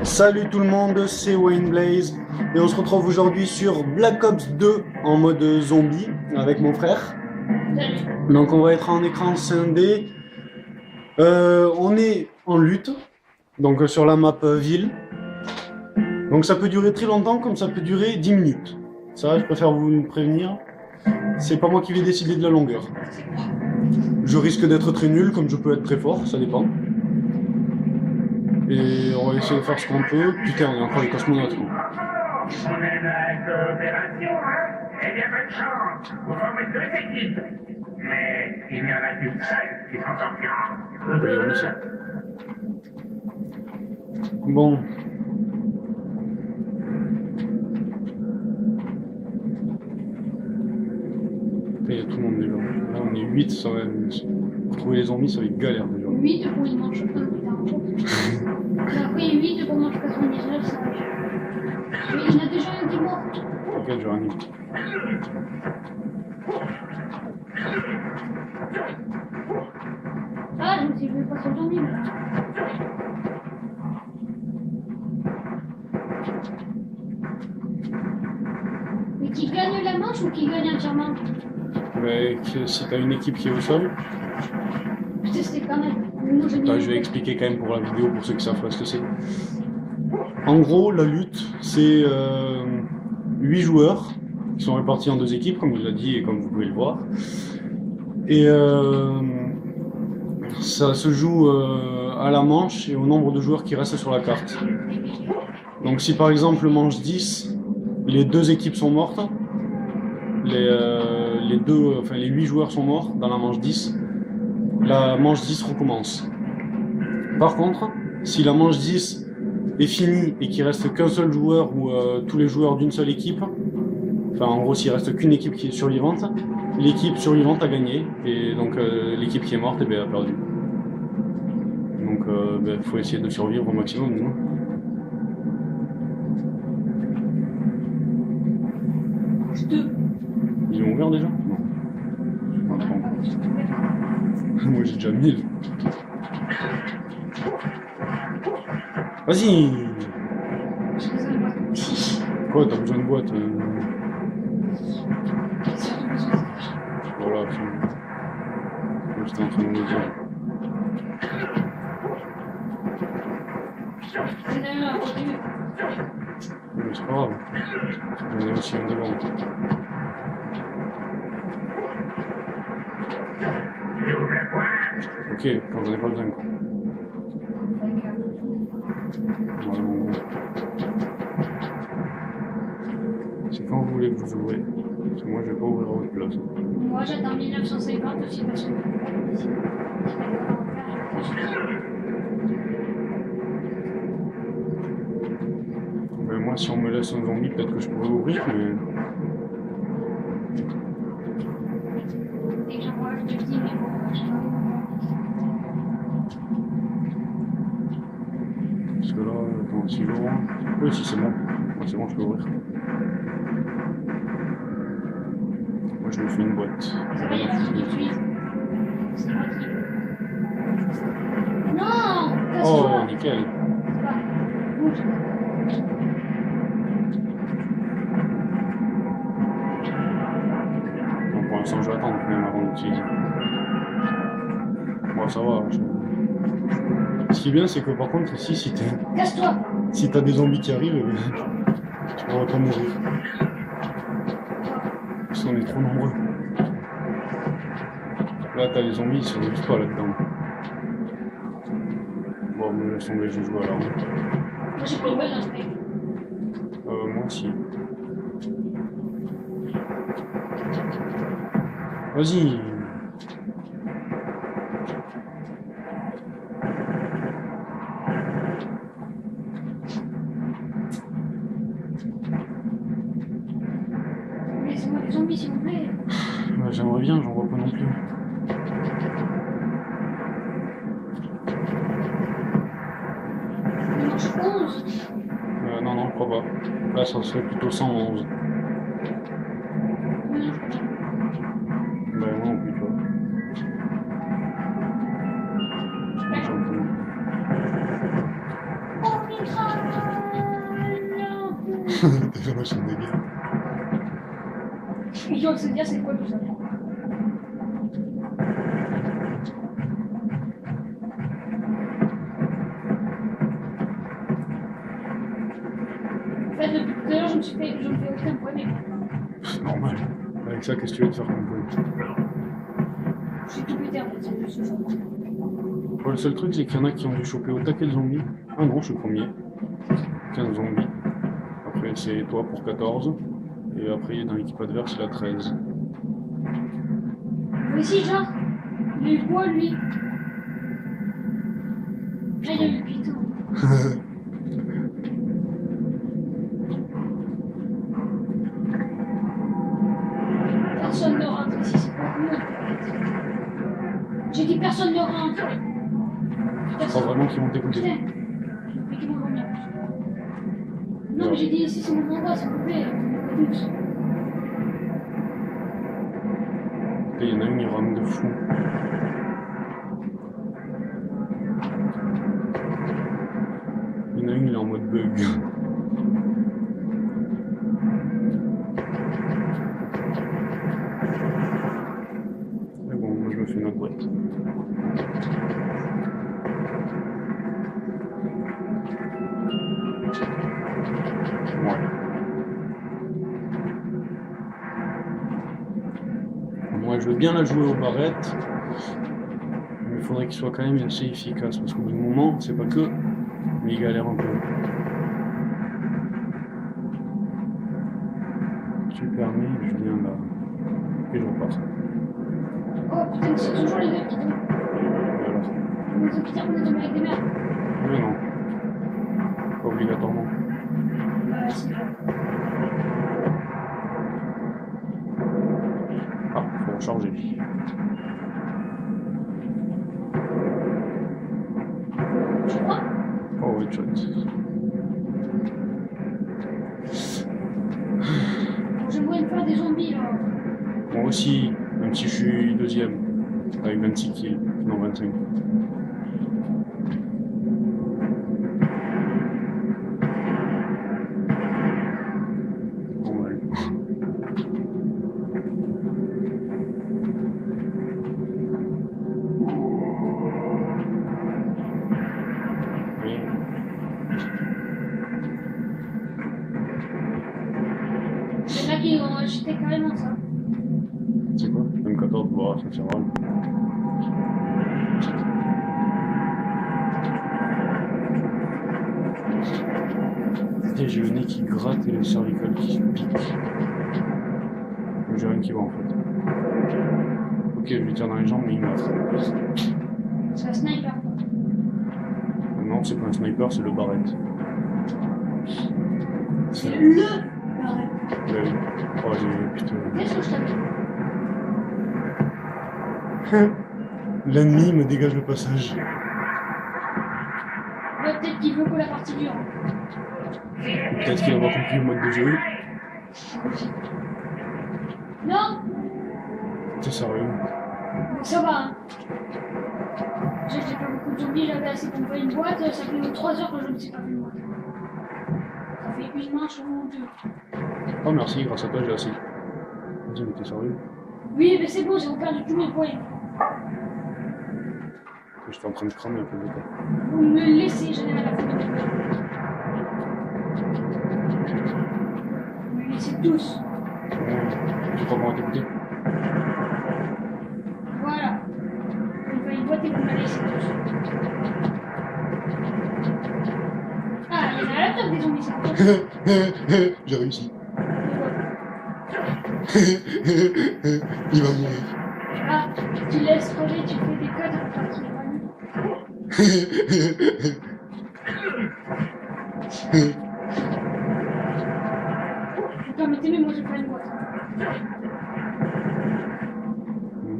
Salut tout le monde, c'est Wayne Blaze et on se retrouve aujourd'hui sur Black Ops 2 en mode zombie avec mon frère. Donc on va être en écran scindé. On est en lutte, donc sur la map ville. Donc ça peut durer très longtemps comme ça peut durer 10 minutes. Ça, je préfère vous prévenir. C'est pas moi qui vais décider de la longueur. Je risque d'être très nul comme je peux être très fort, ça dépend. Et on va essayer de faire ce qu'on peut. Putain, on est encore les cosmonautes. On aime la coopération, hein? Eh bien, bonne chance. Vous formez deux équipes. Mais il n'y en a qu'une seule qui s'en sortira. Oui, on le sait. Bon. Il y a tout le monde déjà. Là, on est 8, ça va. Pour trouver les zombies, ça va être galère déjà. 8 pour une manche putain. Après 8 pour manche 99, ça va. Mais il y en a déjà un qui est mort. Ok, je réanime. Ah, je me suis vu pas sur le zombie. Mais qui gagne la manche ou qui gagne entièrement? Mais si t'as une équipe qui est au sol, Putain, c'était quand même. Moi, je vais expliquer quand même pour la vidéo, pour ceux qui savent pas ce que c'est. En gros, la lutte, c'est 8 joueurs qui sont répartis en deux équipes, comme je l'ai dit et comme vous pouvez le voir. Et ça se joue à la manche et au nombre de joueurs qui restent sur la carte. Donc si par exemple manche 10, les deux équipes sont mortes, les 8 joueurs sont morts dans la manche 10, la manche 10 recommence. Par contre, si la manche 10 est finie et qu'il reste qu'un seul joueur ou tous les joueurs d'une seule équipe, enfin en gros s'il reste qu'une équipe qui est survivante, l'équipe survivante a gagné et donc l'équipe qui est morte a perdu. Donc faut essayer de survivre au maximum. Non, ils ont ouvert déjà? Non. Moi j'ai déjà 1000. Vas-y! Quoi, t'as besoin de boîte? Voilà, j'étais en train de me dire. Mais c'est pas grave. J'en ai aussi un devant. Ok, quand j'en ai pas besoin quoi. Voilà, bon. C'est quand vous voulez que vous ouvrez. Parce que moi je vais pas ouvrir à votre place. Moi j'attends 1950 aussi parce que. Ben moi si on me laisse un zombie peut-être que je pourrais ouvrir mais. Dès que j'en vois, je te dis, mais bon, je sais pas. Parce que là, attends, si j'ouvre. Oui, si c'est bon. Moi c'est bon, je peux ouvrir. Moi je me fais une boîte. Ça va, il y a un truc qui utilise. C'est moi qui. Non! Oh, nickel. Bouge. Donc pour l'instant je vais attendre quand même avant d'utiliser. Bon ça va. Ce qui est bien c'est que par contre ici Casse-toi! si t'as des zombies qui arrivent, tu pourras pas mourir. Parce qu'on est trop nombreux. Là t'as les zombies, ils survivent pas là-dedans. Bon me laisse tomber, je joue à l'arme. Moi j'ai pas eu mal dans Moi aussi. Vas-y. Laissez-moi les zombies s'il vous plaît. Bah, j'aimerais bien, j'en vois pas non plus. Manche 11. Non, je crois pas. Là, ça serait plutôt 111. Non, je crois pas. Bah, moi non plus, tu vois. J'entends. Oh, Mika! T'as fait la machine de guerre. Et genre, se dire, c'est quoi tout ça? En fait, depuis tout à l'heure, je me fais aucun problème. C'est normal. Avec ça, qu'est-ce que tu veux te faire comme point? Je suis tout pété en fait, c'est juste ça. Le seul truc, c'est qu'il y en a qui ont dû choper au taquet de zombies. Ah non, je suis le premier. 15 zombies. Après, c'est toi pour 14. Et après, dans l'équipe adverse, il a 13. Mais si, genre, il a eu quoi lui? Ah, il a eu 8 ans. Personne ne rentre ici, c'est pas cool. J'ai dit personne ne rentre. Je crois vraiment qu'ils vont t'écouter. Putain, mais qu'ils vont revenir. Non, mais j'ai dit ici c'est mon endroit, s'il vous plaît. Écoute. Il y en a une, il rame de fou. Il y en a une, il est en mode bug. Mais bon, moi je me fais notre boîte. Ouais. Moi je veux bien la jouer aux barrettes, mais il faudrait qu'il soit quand même assez efficace, parce qu'au bout du moment, c'est pas que, mais il galère un peu. Tu permets, je viens là, et je repasse. Oh putain, c'est toujours les deux qui tombent. Et alors? Les deux qui tombent, on est tombé avec des merdes. Mais non, pas obligatoirement. Si. Ah, faut recharger. Tu crois? Oh oui, chat. Bon, j'aimerais me faire des zombies là. Moi aussi, même si je suis deuxième, avec 26 kills, non 25. Normal. Oui. Il y en a qui ont acheté carrément ça. C'est quoi? M14, bon, ça tient vraiment. Et j'ai le nez qui gratte et le cervical qui pique. J'ai rien qui va en fait. Ok, je lui tire dans les jambes, mais il meurt. C'est un sniper. Non, c'est pas un sniper, c'est le barrette. C'est le barret. Ouais, oui. Oh, j'ai. Putain. Qu'est-ce que je t'avais? L'ennemi me dégage le passage. Ouais, peut-être qu'il veut que la partie dure. Peut-être qu'il a pas compris le mode de jeu. Non? T'es sérieux? Donc ça va, hein. J'ai pas beaucoup de zombies, j'avais assez pour me faire une boîte, ça fait 3 heures que je ne sais pas faire une boîte. Ça fait une manche ou deux. Oh merci, grâce à toi j'ai assez. Vas-y, mais t'es sérieux? Oui, mais c'est bon, j'ai perdu tous mes points. J'étais en train de cramer un peu de temps. Vous me laissez, j'en ai rien à foutre. Vous me laissez tous. Tu crois qu'on va t'écouter? Voilà. Vous me faites une boîte et vous me laissez tous. Ah, il y en a à la table des zombies, c'est pour ça. J'ai réussi. Il va mourir. Ah, tu laisses crever, tu fais des codes pour faire qu'il est pas nu. Vous permettez, mais moi je fais une boîte. Ah,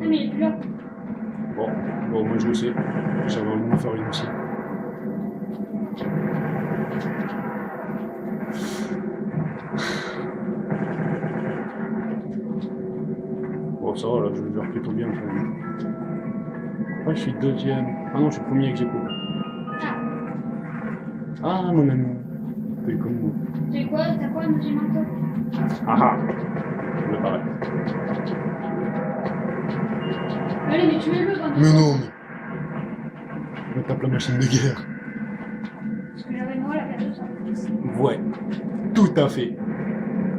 mais il est plus là. Bon, moi je le sais. J'avais envie de me faire une aussi. Bon, ça va là, je gère plutôt bien quand même. Ouais, je suis deuxième. Ah non, je suis premier avec Géco. Ah, Ah, mon ami. s'appelle comme moi. C'est quoi? T'as quoi, un deuxième manteau? Ah ah. On est pareil. Allez, mais tuez-le quand même. Mais non, mais. Je me tape la machine de guerre. Parce que j'avais moi la place de ça. Ouais, tout à fait.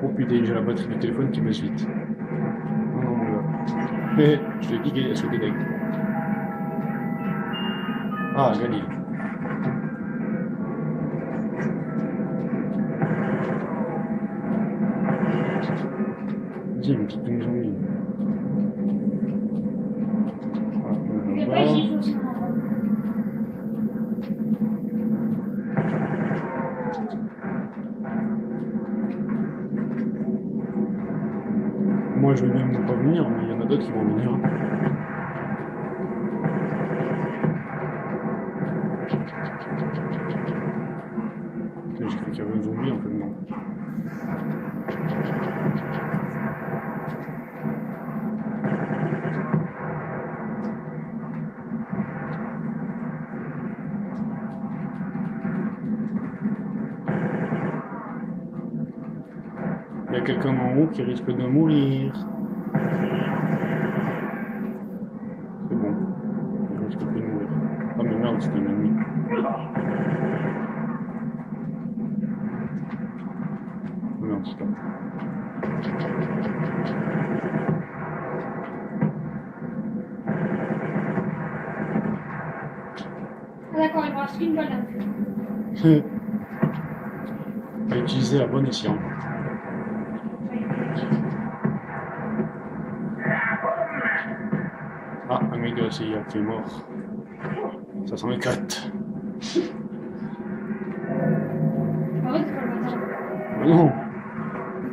Oh putain, j'ai la batterie du téléphone qui baisse vite. Non, non, mon gars. Je te dis qu'elle se dédègue. Ah, Galil. Dis, une petite zombie. Il n'y a pas ici, il faut sinon. Moi, je veux bien ne pas venir, mais il y en a d'autres qui vont venir. J'ai cru qu'il y avait un zombie, en fait, non. Il y a quelqu'un en haut qui risque de mourir. C'est bon. Il risque plus de mourir. Ah mais merde, c'est un ennemi. Merde, c'est pas. Ah, d'accord, il me reste qu'une balle. À utiliser à bon escient. Ah, un mec de la CIA qui est mort. Ça sent les crêtes. Arrête de faire le bâtard. Non.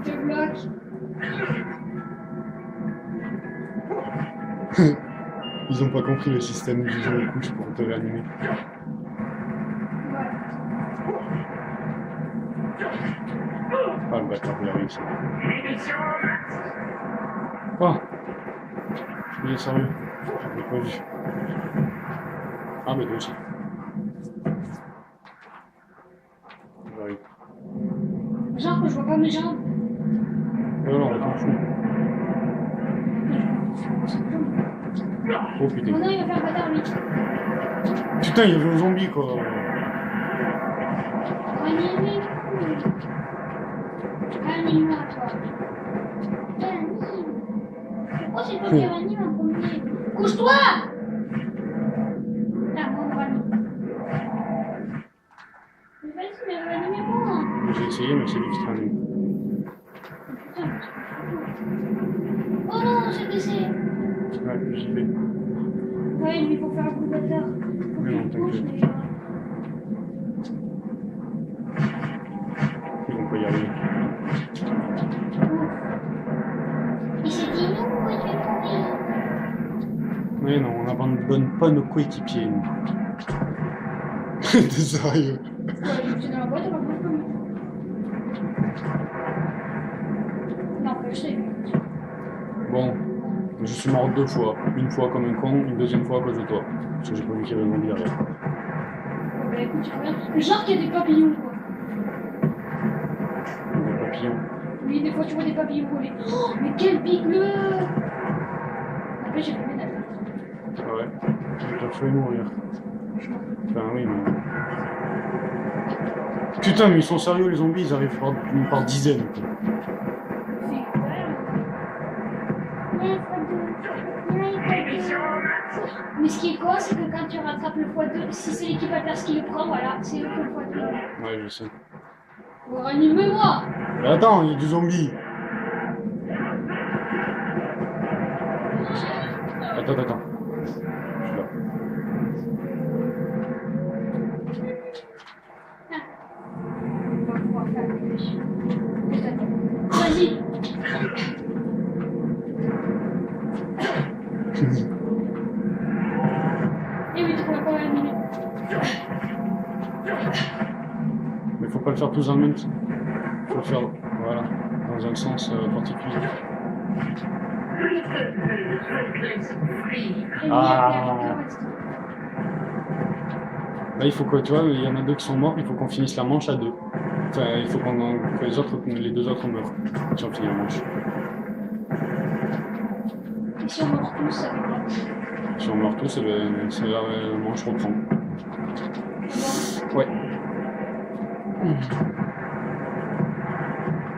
Je te bloque. Ils ont pas compris le système du jeu de couche pour te réanimer. Voilà. Ah, le bâtard, il a réussi. Munitions max. Ah. Il est sérieux. Je l'ai pas vu. Ah, mais toi aussi. J'arrive. Genre que je vois pas mes jambes. Non, non, on s'en fout. Oh putain. Oh non, il va faire le bâtard, lui. Putain, il y avait un zombie, quoi. Réanime-moi, réanime-moi, toi. Réanime. Pourquoi c'est toi qui réanime en premier? Couche-toi! Ah, bon, voilà. Mais vas-y, mais réanimez-moi. J'ai essayé, mais c'est lui qui se réanime. Putain. Oh non, j'ai blessé. Ouais, j'y vais. Ouais, mais il faut faire un coup de bâtard. Mais non, t'inquiète. Ils vont pas y arriver. Il s'est dit non, moi je vais mourir. Mais non, on n'abandonne pas nos coéquipiers, nous. T'es sérieux? Ouais, je suis dans la boîte, on va voir comment. Non, que je sais. Bon, je suis mort 2 fois. Une fois comme un con, une deuxième fois à cause de toi. Parce que j'ai pas vu qu'il y avait un zombie derrière. Bah écoute, regarde. Genre qu'il y a des papillons, quoi. Des papillons. Oui, des fois tu vois des papillons voler. Oh, mais quel pigleux! Après, j'ai pas médaille. Ah ouais, j'ai déjà failli mourir. Enfin oui, mais... Putain, mais ils sont sérieux, les zombies, ils arrivent par dizaines. Quoi. Munitions max. Mais ce qui est quoi, c'est que quand tu rattrapes le x2, si c'est l'équipe adverse qui le prend, voilà, c'est eux qui le x2. Ouais, je sais. Bon, ranime-moi! Mais attends, il y a du zombie. Attends. Je suis là. On va pouvoir faire des fiches. Vas-y! Et oui, tu pourras pas réanimer. Mais faut pas le faire tous en même temps. Faut le faire, voilà, dans un sens particulier. Ah. Là, il faut quoi, tu vois, il y en a 2 qui sont morts, il faut qu'on finisse la manche à 2. Enfin, il faut que les deux autres meurent. Si on finit la manche. Et si on meurt tous, ça fait quoi? Si on meurt tous, c'est la manche reprend. Bon. Ouais.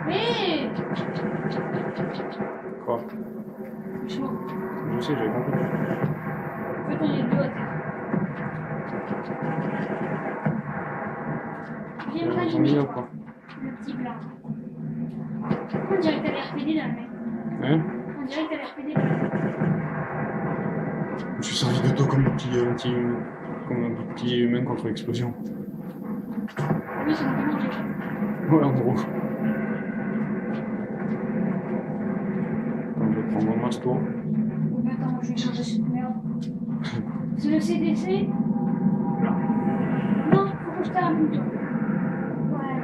Mais Quoi? je m'en... Je sais, j'avais compris. En fait, on est deux à terre. Viens me J'en ai rallumer, un, toi. quoi. Le petit blanc. On dirait que t'as l'air RPD dans la main. Hein? On dirait que t'as l'air RPD dans la main. Je suis servi de dos comme un petit humain contre l'explosion. Oui, c'est mon manger. Ouais, en gros. Attends, je vais prendre un masto. Oh, mais attends, je vais changer cette merde. C'est le CDC? Non, faut que je t'arrête un peu. Ouais.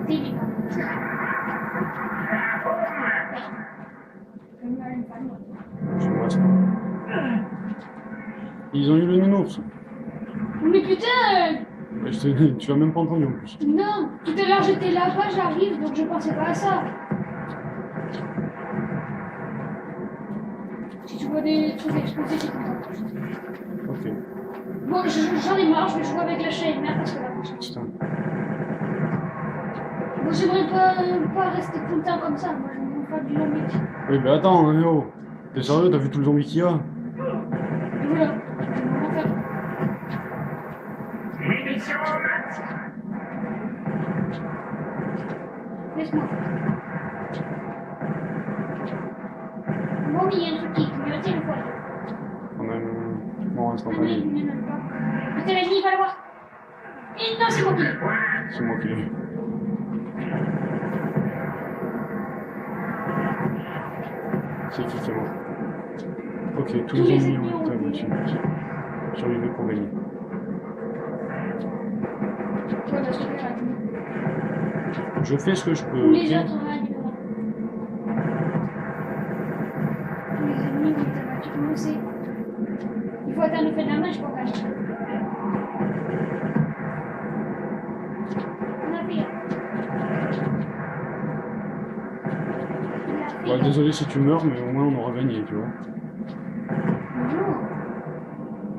T'es libre. Je me reste. Ils ont eu le nounours. Mais putain! Tu l'as même pas entendu en plus. Non! Tout à l'heure j'étais là-bas, j'arrive, donc je pensais pas à ça. Si tu vois des trucs exploser, c'est content. Ok. Bon, j'en ai marre, je vais jouer avec la chaîne, merde, parce que là, Putain. moi j'aimerais pas rester tout le temps comme ça, moi je me fais du zombie. Oui, mais attends, hein, yo. T'es sérieux, t'as vu tout le zombie qu'il y a? Et voilà, je vais m'en faire. Munitions au max. Laisse-moi. Bon, mais il y a un truc qui clignotait une fois. On a une mort Ah non, instantanée. il ne même pas. Putain, l'ennemi, va le voir. Et non, c'est moi qui l'ai. C'est moi qui l'ai eu. C'est qui est mort? Ok, tous les ennemis ont été abattus. Survivez pour gagner. Voilà, je te fais raconter. Je fais ce que je peux. Tous les ok. autres ont réanimé. Tous les ennemis ont été abattus. Comment c'est? Il faut atteindre le fait de la match pour gagner. On a fait. Il a Bah, fait. désolé si tu meurs, mais au moins on aura gagné, tu vois. Non.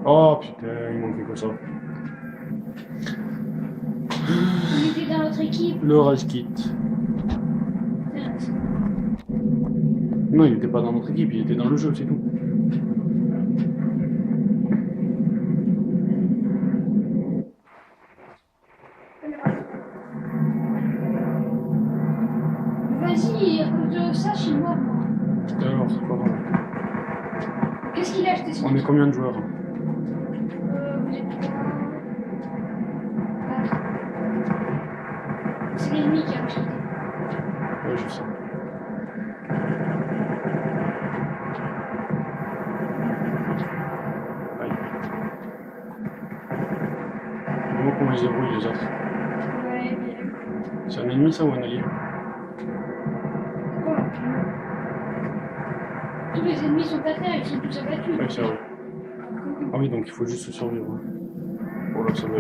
Oh putain, il manquait que ça. Il était dans notre équipe. Le rage kit. Non, il était pas dans notre équipe, il était dans le jeu, c'est tout. Vas-y, à cause de ça, je suis mort, moi. Alors, c'est pas grave. Qu'est-ce qu'il a acheté ce On est combien de joueurs? Vous êtes trois. Quatre. C'est l'ennemi qui a acheté. Ouais, je sais. Aïe. Dis-moi comment ils débrouillent les autres. Ouais, bien. C'est un ennemi ça ou un allié? Quoi? Tous les ennemis sont à terre, ils sont tous abattus. Ouais, c'est vrai. Ah oui, donc il faut juste survivre. Oh là, ça va.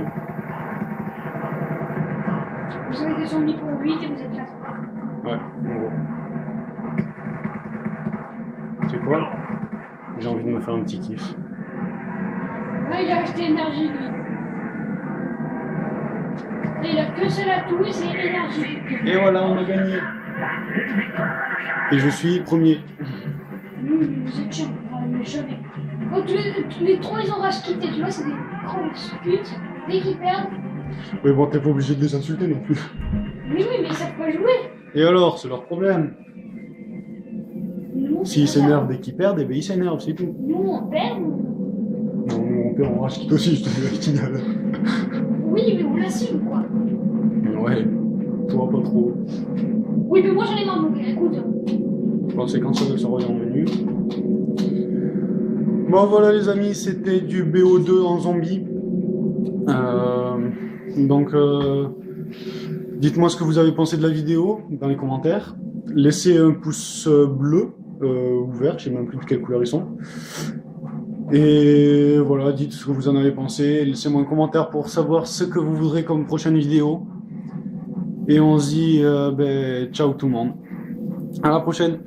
Vous avez des zombies pour 8 et vous êtes là. Ouais, en gros. Tu sais quoi? J'ai envie de me faire un petit kiff. Ouais, il a acheté énergie, lui. Et il a que seul atout, c'est énergie. Et voilà, on a gagné. Et je suis premier. Vous êtes chiant, mais jamais. Oh, tous les trois, ils ont rage quitté, tu vois, c'est des grosses putes. Dès qu'ils perdent. Mais bon, t'es pas obligé de les insulter non plus. Mais oui, mais ils savent pas jouer. Et alors, c'est leur problème. Nous, S'ils c'est pas s'énervent dès qu'ils perdent, eh ben ils s'énervent, c'est tout. ça. Nous, on perd. Non, nous on perd en rage quitte aussi, je te dis la finale. Oui, mais on l'assume, quoi. Ouais, toi pas trop. Oui, mais moi, j'en ai marre, donc écoute. Bon, c'est quand ça veut se revenir en menu. Bon voilà les amis, c'était du BO2 en zombie. Donc dites-moi ce que vous avez pensé de la vidéo dans les commentaires. Laissez un pouce bleu ou vert, je sais même plus de quelle couleur ils sont. Et voilà, dites ce que vous en avez pensé. Laissez-moi un commentaire pour savoir ce que vous voudrez comme prochaine vidéo. Et on se dit ciao tout le monde. À la prochaine.